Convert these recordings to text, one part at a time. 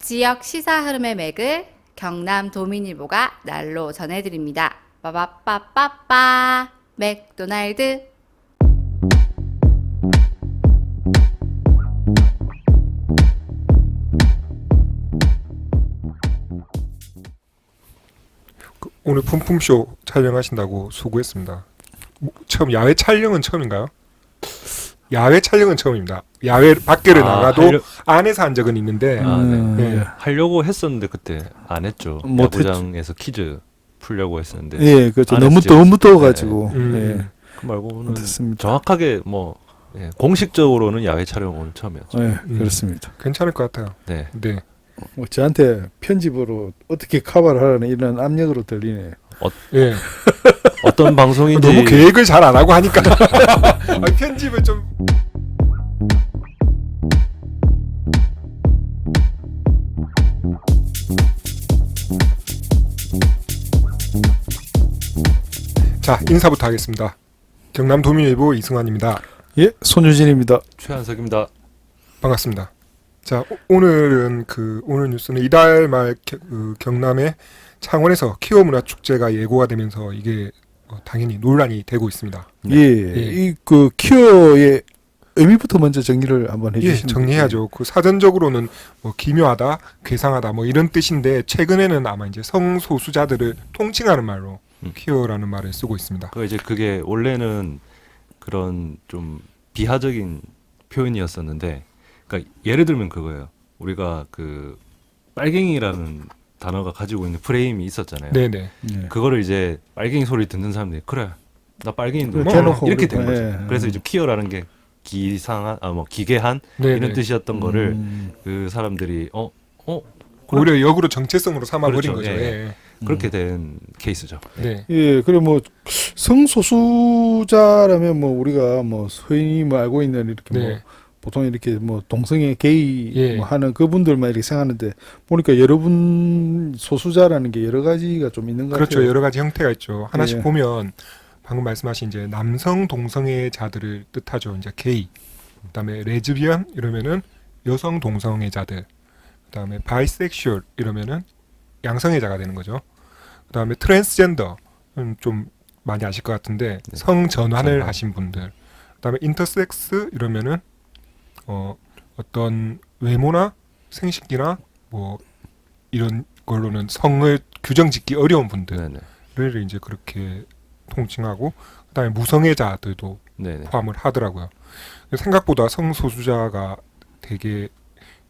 지역 시사 흐름의 맥을 경남 도민일보가 날로 전해드립니다. 빠바빠빠빠 맥도날드. 오늘 품품쇼 촬영하신다고 수고했습니다. 처음 야외 촬영은 처음인가요? 야외 촬영은 처음입니다. 야외 밖에를 나가도 안에서 한 적은 있는데 네. 네. 하려고 했었는데 그때 안 했죠. 야구장에서 퀴즈 풀려고 했었는데. 예, 그렇죠. 안에서 너무 더워가지고. 예. 그 말고는 됐습니다. 정확하게 뭐 공식적으로는 야외 촬영 오늘 처음이었죠. 예, 그렇습니다. 괜찮을 것 같아요. 네. 네. 뭐 저한테 편집으로 어떻게 커버를 하라는 이런 압력으로 들리네요. 예. 어떤 방송인지 너무 계획을 잘 안 하고 하니까 편집을 좀 자, 인사부터 하겠습니다. 경남 도민일보 이승환입니다. 예, 손유진입니다. 최한석입니다. 반갑습니다. 자, 오늘은 오늘 뉴스는 이달 말 경남의 창원에서 키워 문화 축제가 예고가 되면서 이게 당연히 논란이 되고 있습니다. 예, 이 그 키어의 의미부터 먼저 정리를 한번 해주시면. 예, 정리해야죠. 그 사전적으로는 뭐 기묘하다, 괴상하다 뭐 이런 뜻인데 최근에는 아마 이제 성소수자들을 통칭하는 말로 키어라는 말을 쓰고 있습니다. 그게 원래는 그런 좀 비하적인 표현이었었는데, 그러니까 예를 들면 그거예요. 우리가 그 빨갱이라는 단어가 가지고 있는 프레임이 있었잖아요. 네네. 예. 그거를 이제 빨갱이 소리 듣는 사람들이 그래 나 빨갱이인데 대놓고 이렇게 우리가, 된 거죠. 예. 그래서 이제 키어라는 게 기상한 기괴한 네네. 이런 뜻이었던 거를 그 사람들이 오히려 역으로 정체성으로 삼아버린 그렇죠. 거죠. 예. 예. 그렇게 된 케이스죠. 네. 예, 그리고 뭐 성소수자라면 뭐 우리가 뭐 흔히 뭐 알고 있는 이렇게 뭐 네. 보통 이렇게 뭐 동성애 게이 예. 뭐 하는 그분들만 이렇게 생각하는데 보니까 여러분 소수자라는 게 여러 가지가 좀 있는 것 그렇죠. 같아요. 여러 가지 형태가 있죠. 하나씩 예. 보면 방금 말씀하신 이제 남성 동성애자들을 뜻하죠. 이제 게이. 그다음에 레즈비언 이러면은 여성 동성애자들. 그다음에 바이섹슈얼 이러면은 양성애자가 되는 거죠. 그다음에 트랜스젠더는 좀 많이 아실 것 같은데 성전환을 전환. 하신 분들. 그다음에 인터섹스 이러면은 어떤 외모나 생식기나 뭐 이런 걸로는 성을 규정짓기 어려운 분들을 네네. 이제 그렇게 통칭하고 그다음에 무성애자들도 네네. 포함을 하더라고요. 생각보다 성소수자가 되게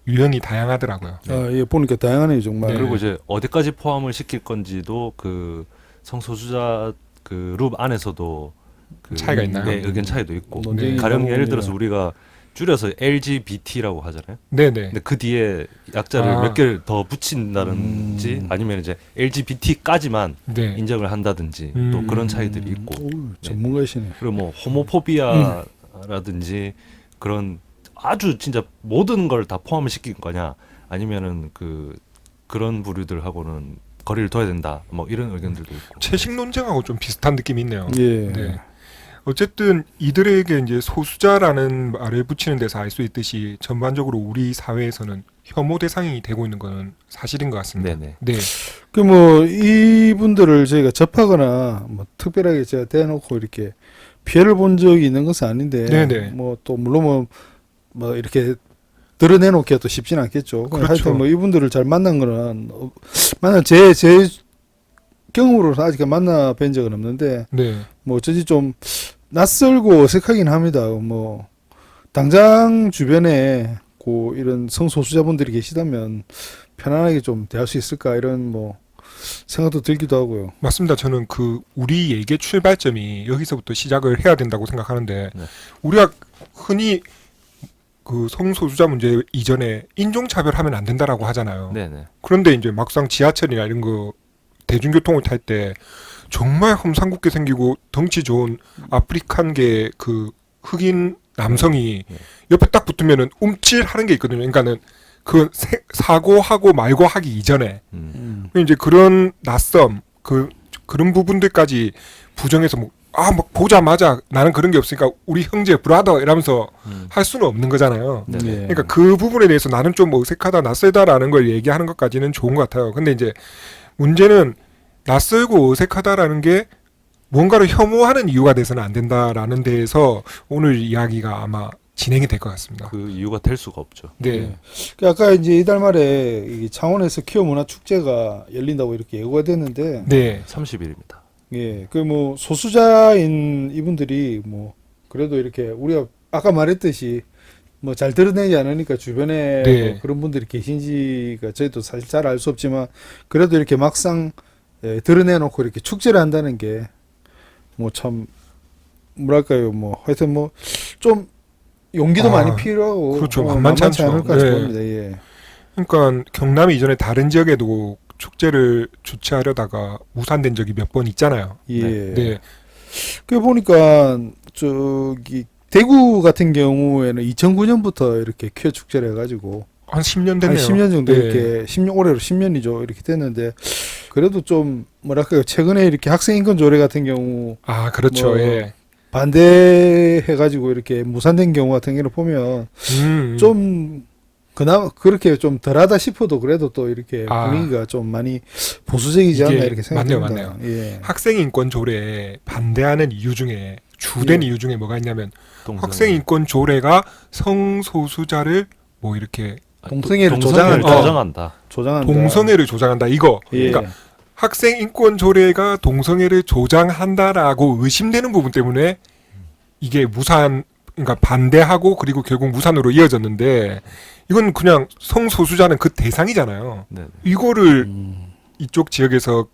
유형이 다양하더라고요. 아, 예, 보니까 다양하네요 정말. 네. 그리고 이제 어디까지 포함을 시킬 건지도 그 성소수자 그 룹 안에서도 그 차이가 있나요? 네, 의견 차이도 있고. 논쟁이 가령 있는 예를 들어서 부분이에요. 우리가 줄여서 LGBT라고 하잖아요. 네네. 근데 그 뒤에 약자를 몇 개를 더 붙인다든지 아니면 이제 LGBT까지만 네. 인정을 한다든지 또 그런 차이들이 있고. 오, 전문가시네. 그리고 뭐 호모포비아라든지 그런 아주 진짜 모든 걸 다 포함을 시킨 거냐 아니면은 그런 부류들하고는 거리를 둬야 된다 뭐 이런 의견들도 있고. 채식 논쟁하고 좀 비슷한 느낌이 있네요. 예. 네. 어쨌든 이들에게 이제 소수자라는 말을 붙이는 데서 알 수 있듯이 전반적으로 우리 사회에서는 혐오 대상이 되고 있는 것은 사실인 것 같습니다. 네네. 네. 그 뭐 이분들을 저희가 접하거나 뭐 특별하게 제가 대놓고 이렇게 피해를 본 적이 있는 것은 아닌데 네네. 뭐 또 물론 뭐 이렇게 드러내놓기가 또 쉽지는 않겠죠. 그렇죠. 하여튼 뭐 이분들을 잘 만난 거는 제 경험으로서 아직 만나 뵌 적은 없는데 네. 뭐 어쩌지 좀 낯설고 어색하긴 합니다. 뭐 당장 주변에 이런 성소수자분들이 계시다면 편안하게 좀 대할 수 있을까 이런 뭐 생각도 들기도 하고요. 맞습니다. 저는 우리 얘기의 출발점이 여기서부터 시작을 해야 된다고 생각하는데 네. 우리가 흔히 그 성소수자 문제 이전에 인종차별하면 안 된다라고 하잖아요. 네네. 그런데 이제 막상 지하철이나 이런 거 대중교통을 탈 때 정말 험상궂게 생기고 덩치 좋은 아프리칸계 그 흑인 남성이 옆에 딱 붙으면은 움찔하는 게 있거든요. 그러니까는 그 사고하고 말고 하기 이전에 이제 그런 낯섦 그런 부분들까지 부정해서 뭐 뭐 보자마자 나는 그런 게 없으니까 우리 형제 브라더 이러면서 할 수는 없는 거잖아요. 네네. 예. 그러니까 그 부분에 대해서 나는 좀 어색하다, 낯설다라는 걸 얘기하는 것까지는 좋은 것 같아요. 근데 이제 문제는 낯설고 어색하다라는 게 뭔가를 혐오하는 이유가 돼서는 안 된다라는 데에서 오늘 이야기가 아마 진행이 될 것 같습니다. 그 이유가 될 수가 없죠. 네. 그 아까 이제 이달 말에 이 창원에서 키어 문화 축제가 열린다고 이렇게 예고가 됐는데, 네. 30일입니다. 예, 그 뭐 소수자인 이분들이 뭐 그래도 이렇게 우리가 아까 말했듯이 뭐 잘 드러내지 않으니까 주변에 네. 뭐 그런 분들이 계신지가 저희도 사실 잘 알 수 없지만 그래도 이렇게 막상 드러내놓고 이렇게 축제를 한다는 게 뭐 참 뭐랄까요, 뭐 하여튼 뭐 좀 용기도 많이 필요하고 그렇죠. 만만치 않죠. 않을까 네. 싶습니다. 예. 그러니까 경남이 이전에 다른 지역에도 축제를 주최하려다가 무산된 적이 몇 번 있잖아요. 예. 네. 그 보니까 저기 대구 같은 경우에는 2009년부터 이렇게 퀴어 축제를 해가지고 한 10년 한 됐네요. 10년 정도 네. 이렇게 10년 올해로 10년이죠 이렇게 됐는데 그래도 좀 뭐랄까요 최근에 이렇게 학생 인권 조례 같은 경우 아, 그렇죠. 뭐 예. 반대해가지고 이렇게 무산된 경우 같은 경우를 보면 좀 그나마 그렇게 좀 덜하다 싶어도 그래도 또 이렇게 아. 분위기가 좀 많이 보수적이지 않나 이게 이렇게 생각합니다. 맞네요. 예. 학생 인권 조례에 반대하는 이유 중에 주된 예. 이유 중에 뭐가 있냐면 동성. 학생 인권 조례가 성소수자를 뭐 이렇게 동성애를 동성애를 조장한다. 조장한다. 조장한다. 동성애를 조장한다 이거. 예. 그러니까 학생 인권 조례가 동성애를 조장한다라고 의심되는 부분 때문에 이게 그러니까 반대하고 그리고 결국 무산으로 이어졌는데 이건 그냥 성소수자는 그 대상이잖아요. 네. 이거를 이쪽 지역에서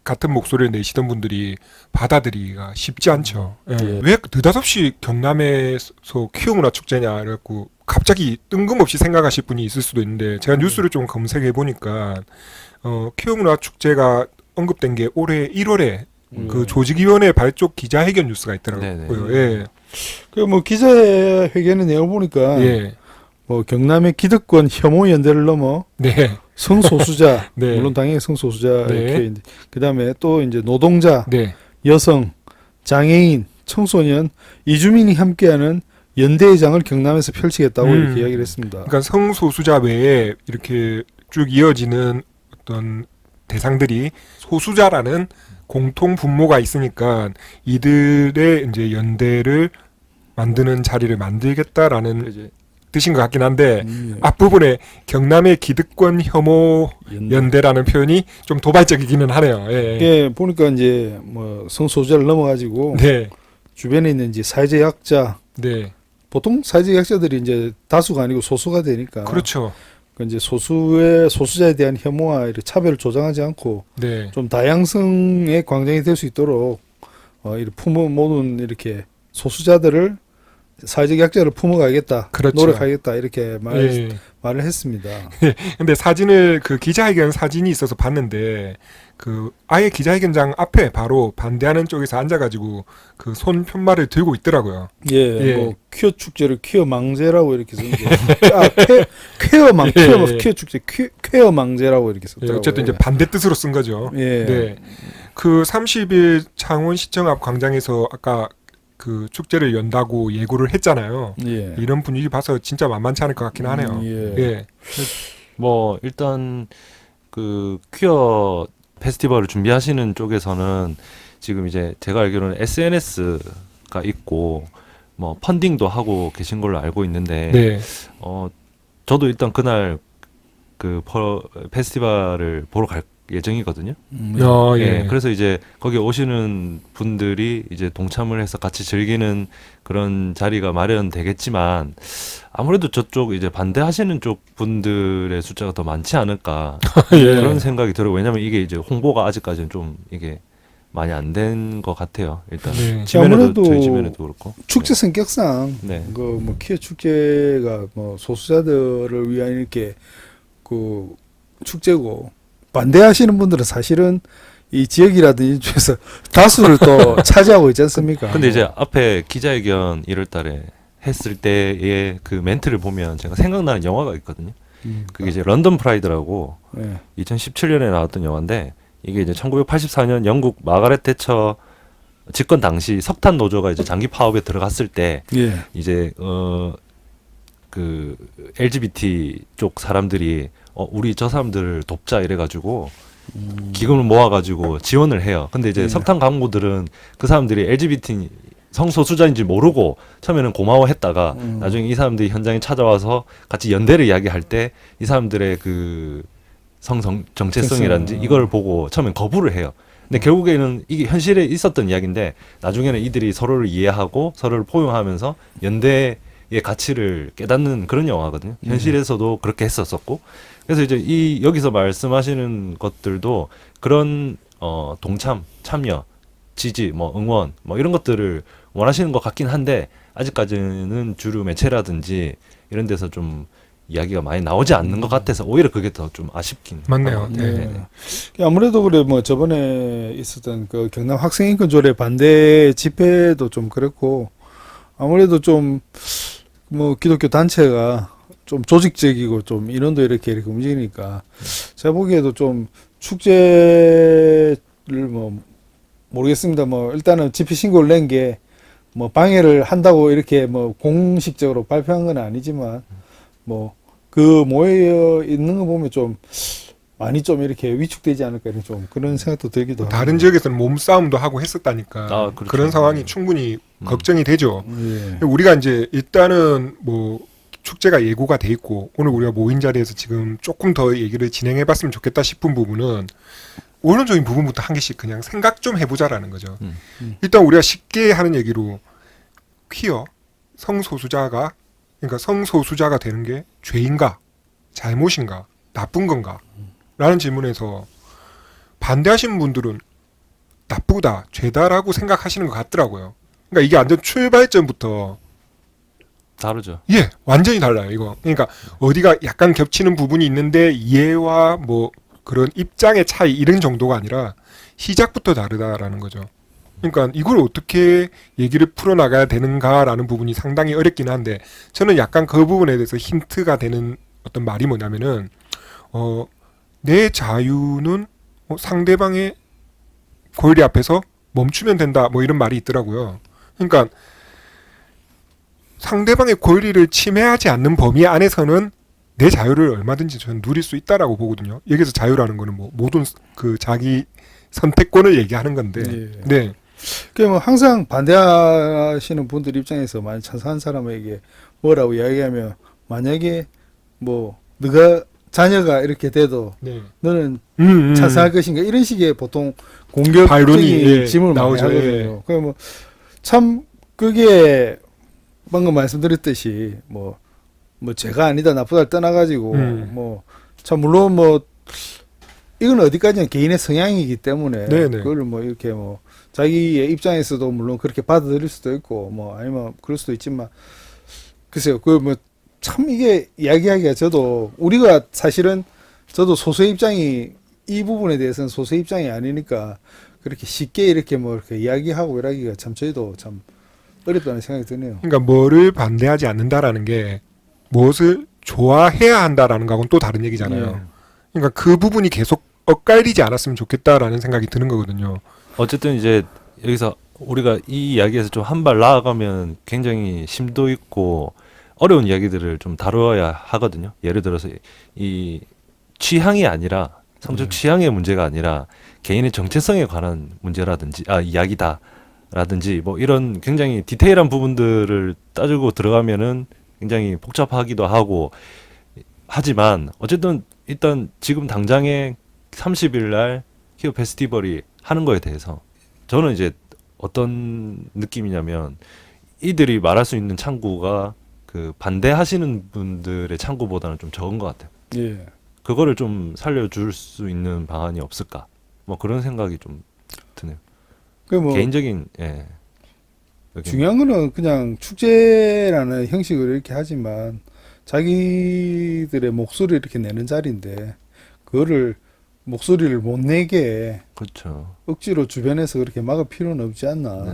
같은 목소리를 내시던 분들이 받아들이기가 쉽지 않죠. 예. 예. 왜 느닷없이 경남에서 퀴어 문화 축제냐 이래갖고 갑자기 뜬금없이 생각하실 분이 있을 수도 있는데 제가 뉴스를 좀 검색해 보니까 퀴어 문화 축제가 언급된 게 올해 1월에 그 조직위원회 발족 기자회견 뉴스가 있더라고요. 네네. 예. 그 뭐 기자회견의 내용을 보니까 예. 뭐 경남의 기득권 혐오 연대를 넘어 네. 성소수자 네. 물론 당연히 성소수자 네. 이렇게 그다음에 또 이제 노동자, 네. 여성, 장애인, 청소년, 이주민이 함께하는 연대회장을 경남에서 펼치겠다고 이렇게 이야기를 했습니다. 그러니까 성소수자 외에 이렇게 쭉 이어지는 어떤 대상들이 소수자라는 공통 분모가 있으니까 이들의 이제 연대를 만드는 자리를 만들겠다라는 이제 뜻인 것 같긴 한데 예. 앞부분에 경남의 기득권 혐오 연대라는 표현이 좀 도발적이기는 하네요. 예. 이게 보니까 이제 뭐 성소수자를 넘어가지고 네, 주변에 있는 이제 사회적 약자 네, 보통 사회적 약자들이 이제 다수가 아니고 소수가 되니까 그렇죠. 그 이제 소수자에 대한 혐오와 이렇게 차별을 조장하지 않고 네, 좀 다양성의 광장이 될 수 있도록 이렇게 모든 이렇게 소수자들을 사회적 약자를 품어가겠다, 그렇죠. 노력하겠다 이렇게 예. 말을 했습니다. 근데 사진을 그 기자회견 사진이 있어서 봤는데 그 아예 기자회견장 앞에 바로 반대하는 쪽에서 앉아가지고 그 손 편말을 들고 있더라고요. 예, 예. 뭐 퀴어 축제를 퀴어 망제라고 이렇게 쓰는 게 퀴어 축제 퀴어 망제라고 이렇게 예, 썼더라고요. 어쨌든 이제 반대 뜻으로 쓴 거죠. 예. 네, 그 30일 창원시청 앞 광장에서 아까 그 축제를 연다고 예고를 했잖아요. 예. 이런 분위기 봐서 진짜 만만치 않을 것 같긴 하네요. 예. 예. 뭐 일단 그 퀴어 페스티벌을 준비하시는 쪽에서는 지금 이제 제가 알기로는 SNS가 있고 뭐 펀딩도 하고 계신 걸로 알고 있는데 네. 저도 일단 그날 그 페스티벌을 보러 갈 예정이거든요. 예. 그래서 이제 거기 오시는 분들이 이제 동참을 해서 같이 즐기는 그런 자리가 마련되겠지만 아무래도 저쪽 이제 반대하시는 쪽 분들의 숫자가 더 많지 않을까 예. 그런 생각이 들어요. 왜냐면 이게 이제 홍보가 아직까지는 좀 이게 많이 안 된 것 같아요. 일단 네. 지면에도 아무래도 저희 지면에도 그렇고 축제 성격상 네. 그 뭐 퀴어 축제가 뭐 소수자들을 위한 이렇게 그 축제고 반대하시는 분들은 사실은 이 지역이라든지 이쪽에서 다수를 또 차지하고 있지 않습니까? 근데 이제 앞에 기자회견 1월달에 했을 때의 그 멘트를 보면 제가 생각나는 영화가 있거든요. 그게 이제 런던 프라이드라고 예. 2017년에 나왔던 영화인데 이게 이제 1984년 영국 마가렛 대처 집권 당시 석탄 노조가 이제 장기 파업에 들어갔을 때 예. 이제 그 LGBT 쪽 사람들이 우리 저 사람들을 돕자 이래가지고 기금을 모아가지고 지원을 해요. 근데 이제 예. 석탄 광부들은 그 사람들이 LGBT 성소수자인지 모르고 처음에는 고마워했다가 나중에 이 사람들이 현장에 찾아와서 같이 연대를 이야기할 때 이 사람들의 그 정체성이라든지 이걸 보고 처음엔 거부를 해요. 근데 결국에는 이게 현실에 있었던 이야기인데 나중에는 이들이 서로를 이해하고 서로를 포용하면서 연대의 가치를 깨닫는 그런 영화거든요. 현실에서도 그렇게 했었었고. 그래서 이제 이 여기서 말씀하시는 것들도 그런 동참, 참여, 지지, 뭐 응원, 뭐 이런 것들을 원하시는 것 같긴 한데 아직까지는 주류 매체라든지 이런 데서 좀 이야기가 많이 나오지 않는 것 같아서 오히려 그게 더 좀 아쉽긴 맞네요. 하고. 네. 아무래도 그래 뭐 저번에 있었던 그 경남 학생인권 조례 반대 집회도 좀 그렇고 아무래도 좀 뭐 기독교 단체가 좀 조직적이고 좀 인원도 이렇게 움직이니까 제가 보기에도 좀 축제를 뭐 모르겠습니다. 뭐 일단은 집회 신고를 낸 게 뭐 방해를 한다고 이렇게 뭐 공식적으로 발표한 건 아니지만 뭐 그 모여 있는 거 보면 좀 많이 좀 이렇게 위축되지 않을까 이런 좀 그런 생각도 들기도 하고. 다른 지역에서는 몸싸움도 하고 했었다니까 그렇죠. 그런 상황이 충분히 걱정이 되죠. 예. 우리가 이제 일단은 뭐 축제가 예고가 돼 있고 오늘 우리가 모인 자리에서 지금 조금 더 얘기를 진행해 봤으면 좋겠다 싶은 부분은 원론적인 부분부터 한 개씩 그냥 생각 좀 해보자라는 거죠. 일단 우리가 쉽게 하는 얘기로 퀴어 성소수자가 그러니까 성소수자가 되는 게 죄인가 잘못인가 나쁜 건가 라는 질문에서 반대하시는 분들은 나쁘다 죄다라고 생각하시는 것 같더라고요. 그러니까 이게 완전 출발점부터 다르죠. 예, 완전히 달라요, 이거. 그러니까 어디가 약간 겹치는 부분이 있는데 이해와 뭐 그런 입장의 차이 이런 정도가 아니라 시작부터 다르다라는 거죠. 그러니까 이걸 어떻게 얘기를 풀어나가야 되는가라는 부분이 상당히 어렵긴 한데 저는 약간 그 부분에 대해서 힌트가 되는 어떤 말이 뭐냐면은 내 자유는 상대방의 권리 앞에서 멈추면 된다 뭐 이런 말이 있더라고요. 그러니까 상대방의 권리를 침해하지 않는 범위 안에서는 내 자유를 얼마든지 저는 누릴 수 있다라고 보거든요. 여기서 자유라는 거는 뭐 모든 그 자기 선택권을 얘기하는 건데, 예. 네, 그 뭐 항상 반대하시는 분들 입장에서 많이 찬성한 사람에게 뭐라고 이야기하면 만약에 뭐 너가 자녀가 이렇게 돼도 네, 너는 찬성할 것인가 이런 식의 보통 공격적인 반론이, 예, 질문을 많이 나오죠. 하거든요. 그 뭐 참 그게 방금 말씀드렸듯이 뭐 죄가 아니다 나쁘다를 떠나가지고 뭐 참 물론 뭐 이건 어디까지나 개인의 성향이기 때문에 네네. 그걸 뭐 이렇게 뭐 자기의 입장에서도 물론 그렇게 받아들일 수도 있고 뭐 아니면 그럴 수도 있지만 글쎄요 그 뭐 참 이게 이야기하기가 저도 우리가 사실은 저도 소수의 입장이 이 부분에 대해서는 소수의 입장이 아니니까 그렇게 쉽게 이렇게 뭐 이렇게 이야기하고 이러기가 참 저희도 참 어렵다는 생각이 드네요. 그러니까 뭐를 반대하지 않는다라는 게 무엇을 좋아해야 한다라는 거하고는 또 다른 얘기잖아요. 예. 그러니까 그 부분이 계속 엇갈리지 않았으면 좋겠다라는 생각이 드는 거거든요. 어쨌든 이제 여기서 우리가 이 이야기에서 좀 한 발 나아가면 굉장히 심도 있고 어려운 이야기들을 좀 다뤄야 하거든요. 예를 들어서 이 취향이 아니라 성적 취향의 문제가 아니라 개인의 정체성에 관한 문제라든지 이야기다라든지 뭐 이런 굉장히 디테일한 부분들을 따지고 들어가면은 굉장히 복잡하기도 하고 하지만 어쨌든 일단 지금 당장에 30일 날 퀴어 페스티벌이 하는 거에 대해서 저는 이제 어떤 느낌이냐면 이들이 말할 수 있는 창구가 그 반대하시는 분들의 창구보다는 좀 적은 것 같아요. 예. 그거를 좀 살려줄 수 있는 방안이 없을까? 뭐 그런 생각이 좀 드네요. 그 뭐 개인적인 의견. 중요한 거는 그냥 축제라는 형식으로 이렇게 하지만 자기들의 목소리를 이렇게 내는 자리인데 그거를 목소리를 못 내게 그렇죠. 억지로 주변에서 그렇게 막을 필요는 없지 않나.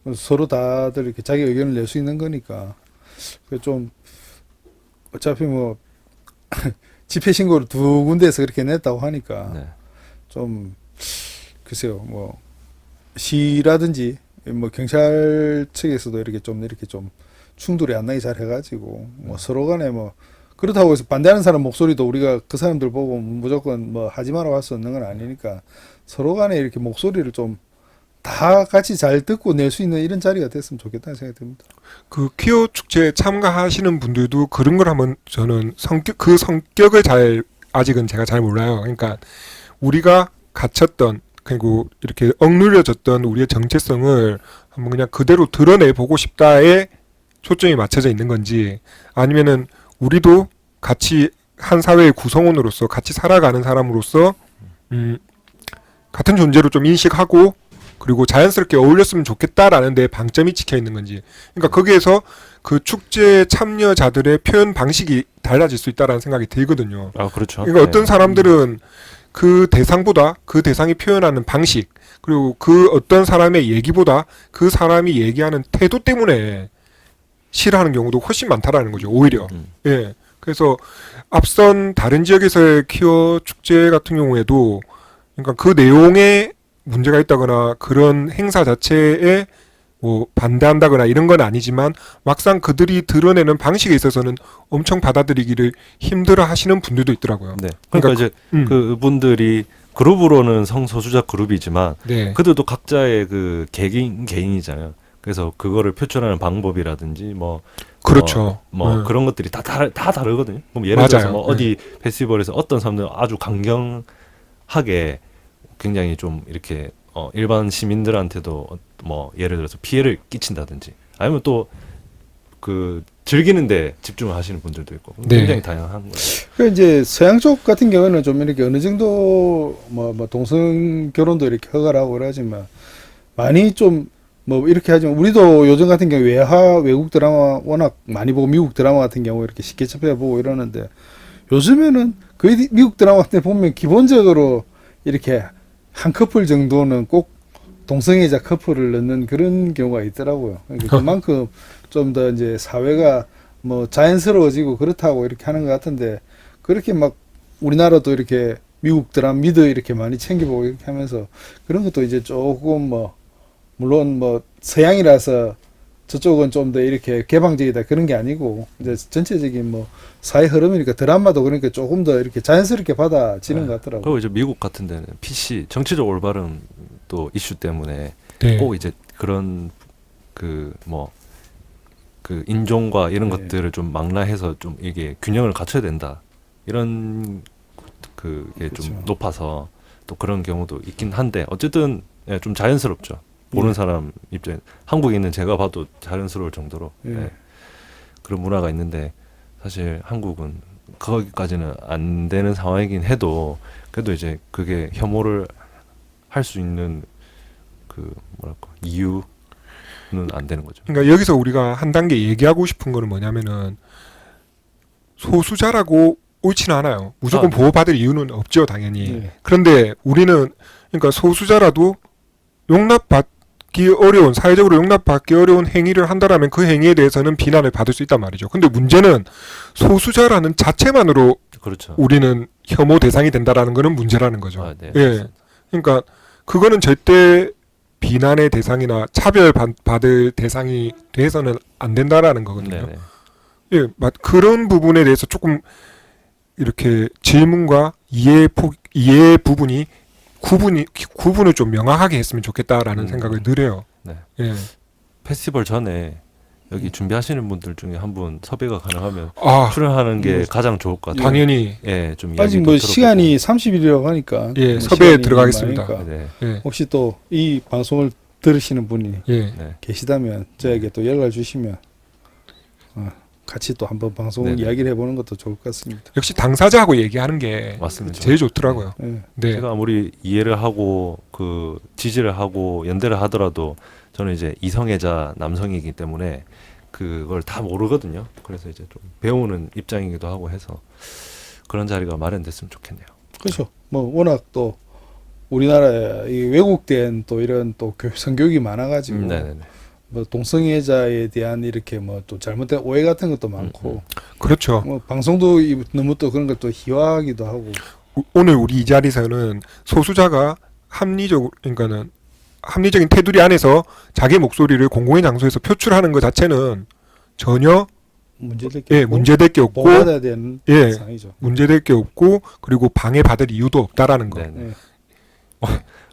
네. 서로 다들 이렇게 자기 의견을 낼 수 있는 거니까. 그 좀 어차피 뭐 집회 신고를 두 군데에서 그렇게 냈다고 하니까 네. 좀 글쎄요 뭐 시라든지 뭐 경찰 측에서도 이렇게 좀 충돌이 안 나게 잘 해가지고 뭐 서로 간에 뭐 그렇다고 해서 반대하는 사람 목소리도 우리가 그 사람들 보고 무조건 뭐 하지 마라고 할 수 없는 건 아니니까 서로 간에 이렇게 목소리를 좀 다 같이 잘 듣고 낼 수 있는 이런 자리가 됐으면 좋겠다는 생각이 듭니다. 그 퀴어 축제에 참가하시는 분들도 그런 걸 하면 저는 그 성격을 아직은 제가 잘 몰라요. 그러니까 우리가 갇혔던 그리고 이렇게 억누려졌던 우리의 정체성을 한번 그냥 그대로 드러내 보고 싶다에 초점이 맞춰져 있는 건지 아니면은 우리도 같이 한 사회의 구성원으로서 같이 살아가는 사람으로서 같은 존재로 좀 인식하고 그리고 자연스럽게 어울렸으면 좋겠다라는 데 방점이 찍혀 있는 건지. 그러니까 거기에서 그 축제 참여자들의 표현 방식이 달라질 수 있다라는 생각이 들거든요. 아, 그렇죠. 그러니까 어떤 사람들은 그 대상보다 그 대상이 표현하는 방식 그리고 그 어떤 사람의 얘기보다 그 사람이 얘기하는 태도 때문에 싫어하는 경우도 훨씬 많다라는 거죠. 오히려. 예. 그래서 앞선 다른 지역에서의 퀴어 축제 같은 경우에도 그러니까 그 내용에 문제가 있다거나 그런 행사 자체에 뭐 반대한다거나 이런 건 아니지만 막상 그들이 드러내는 방식에 있어서는 엄청 받아들이기를 힘들어 하시는 분들도 있더라고요. 네. 그러니까 이제 그분들이 그룹으로는 성소수자 그룹이지만 네. 그들도 각자의 그 개인이잖아요. 그래서 그거를 표출하는 방법이라든지 뭐 그렇죠. 뭐 그런 것들이 다 다르거든요. 그럼 예를 들어서 뭐 어디 페스티벌에서 어떤 사람들은 아주 강경하게 굉장히 좀 이렇게 일반 시민들한테도 뭐 예를 들어서 피해를 끼친다든지 아니면 또 그 즐기는데 집중을 하시는 분들도 있고 네. 굉장히 다양한 거예요. 그 이제 서양 쪽 같은 경우는 좀 이렇게 어느 정도 뭐 동성 결혼도 이렇게 허가를 하고 그러지만 많이 좀 뭐 이렇게 하지만 우리도 요즘 같은 경우 외국 드라마 워낙 많이 보고 미국 드라마 같은 경우 이렇게 쉽게 접해보고 이러는데 요즘에는 거의 미국 드라마 같은 데 보면 기본적으로 이렇게 한 커플 정도는 꼭 동성애자 커플을 넣는 그런 경우가 있더라고요. 그러니까 그만큼 좀 더 이제 사회가 뭐 자연스러워지고 그렇다고 이렇게 하는 것 같은데 그렇게 막 우리나라도 이렇게 미국 드라마 미드 이렇게 많이 챙겨보고 이렇게 하면서 그런 것도 이제 조금 뭐 물론 뭐 서양이라서 저쪽은 좀 더 이렇게 개방적이다 그런 게 아니고 이제 전체적인 뭐 사회 흐름이니까 드라마도 그러니까 조금 더 이렇게 자연스럽게 받아지는 것 같더라고요. 그리고 이제 미국 같은 데는 PC 정치적 올바른 또 이슈 때문에 네. 꼭 이제 그런 그 뭐 그 인종과 이런 네. 것들을 좀 망라해서 좀 이게 균형을 갖춰야 된다 이런 그게 좀 그렇죠. 높아서 또 그런 경우도 있긴 한데 어쨌든 예, 좀 자연스럽죠. 모르는 예. 사람 입장에 한국에 있는 제가 봐도 자연스러울 정도로 예. 예, 그런 문화가 있는데 사실 한국은 거기까지는 안 되는 상황이긴 해도 그래도 이제 그게 혐오를 할 수 있는 그 뭐랄까 이유는 안 되는 거죠. 그러니까 여기서 우리가 한 단계 얘기하고 싶은 거는 뭐냐면은 소수자라고 옳지는 않아요. 무조건 네. 보호받을 이유는 없죠, 당연히. 네. 그런데 우리는 그러니까 소수자라도 용납받기 어려운 사회적으로 용납받기 어려운 행위를 한다라면 그 행위에 대해서는 비난을 받을 수 있단 말이죠. 근데 문제는 소수자라는 자체만으로 그렇죠. 우리는 혐오 대상이 된다라는 거는 문제라는 거죠. 아, 네, 예. 맞습니다. 그러니까 그거는 절대 비난의 대상이나 차별받을 대상이 돼서는 안 된다라는 거거든요. 네네. 예, 그런 부분에 대해서 조금 이렇게 질문과 이해 부분이 구분을 좀 명확하게 했으면 좋겠다라는 생각을 늘 해요. 네. 예. 페스티벌 전에 여기 준비하시는 분들 중에 한 분 섭외가 가능하면 아, 출연하는 게 가장 좋을 것 같아요. 당연히 예, 좀 아직 이야기도 뭐 들어보고. 시간이 30일이라고 하니까 예, 뭐 섭외에 시간이 들어가겠습니다. 많으니까 네, 예, 혹시 또 이 방송을 들으시는 분이 예. 네. 계시다면 저에게 또 연락을 주시면 같이 또 한번 방송 네네. 이야기를 해보는 것도 좋을 것 같습니다. 역시 당사자하고 얘기하는 게 맞습니다. 제일 좋더라고요. 예. 네. 제가 아무리 이해를 하고 그 지지를 하고 연대를 하더라도 저는 이제 이성애자 남성이기 때문에 그걸 다 모르거든요. 그래서 이제 좀 배우는 입장이기도 하고 해서 그런 자리가 마련됐으면 좋겠네요. 그렇죠. 뭐 워낙 또 우리나라에 이 왜곡된 또 이런 또 성교육이 많아가지고 네네네. 뭐 동성애자에 대한 이렇게 뭐 또 잘못된 오해 같은 것도 많고 그렇죠. 뭐 방송도 너무 또 그런 것도 희화하기도 하고 오늘 우리 이 자리에서는 소수자가 합리적으로 그러니까는 합리적인 테두리 안에서 자기 목소리를 공공의 장소에서 표출하는 것 자체는 전혀 문제될 게 예, 없고 문제될 게 없고 보호받아야 되는 예. 상이죠. 문제될 게 없고 그리고 방해받을 이유도 없다라는 거. 네네. 네.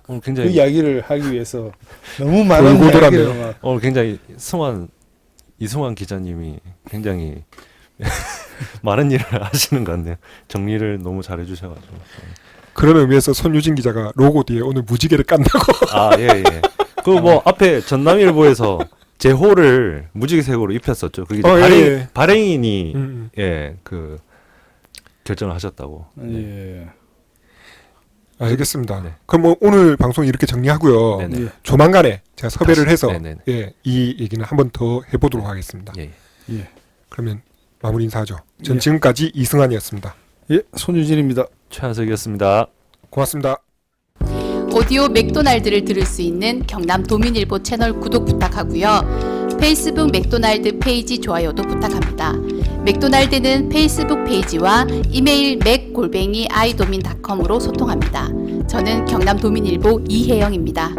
오늘 그 굉장히 이야기를 하기 위해서 너무 많은 돌고 이야기를 돌았네요. 막 오늘 굉장히 이승환 기자님이 굉장히 많은 일을 하시는 것 같네요. 정리를 너무 잘해주셔가지고. 그런 의미에서 손유진 기자가 로고 뒤에 오늘 무지개를 깐다고. 아, 예, 예. 그 뭐 앞에 전남일보에서 제호를 무지개색으로 입혔었죠. 그게 이제 예. 발행인이 음. 예, 그 결정을 하셨다고. 예. 알겠습니다. 네. 그럼 뭐 오늘 방송 이렇게 정리하고요. 네네. 예. 조만간에 제가 섭외를 다시, 해서 네네. 예, 이 얘기는 한 번 더 해보도록 하겠습니다. 예. 예. 그러면 마무리 인사하죠. 전 예. 지금까지 이승환이었습니다. 예, 손유진입니다. 최한석이었습니다. 고맙습니다. 오디오 맥도날드를 들을 수 있는 경남 도민일보 채널 구독 부탁하고요. 페이스북 맥도날드 페이지 좋아요도 부탁합니다. 맥도날드는 페이스북 페이지와 이메일 맥@idomin.com으로 소통합니다. 저는 경남 도민일보 이혜영입니다.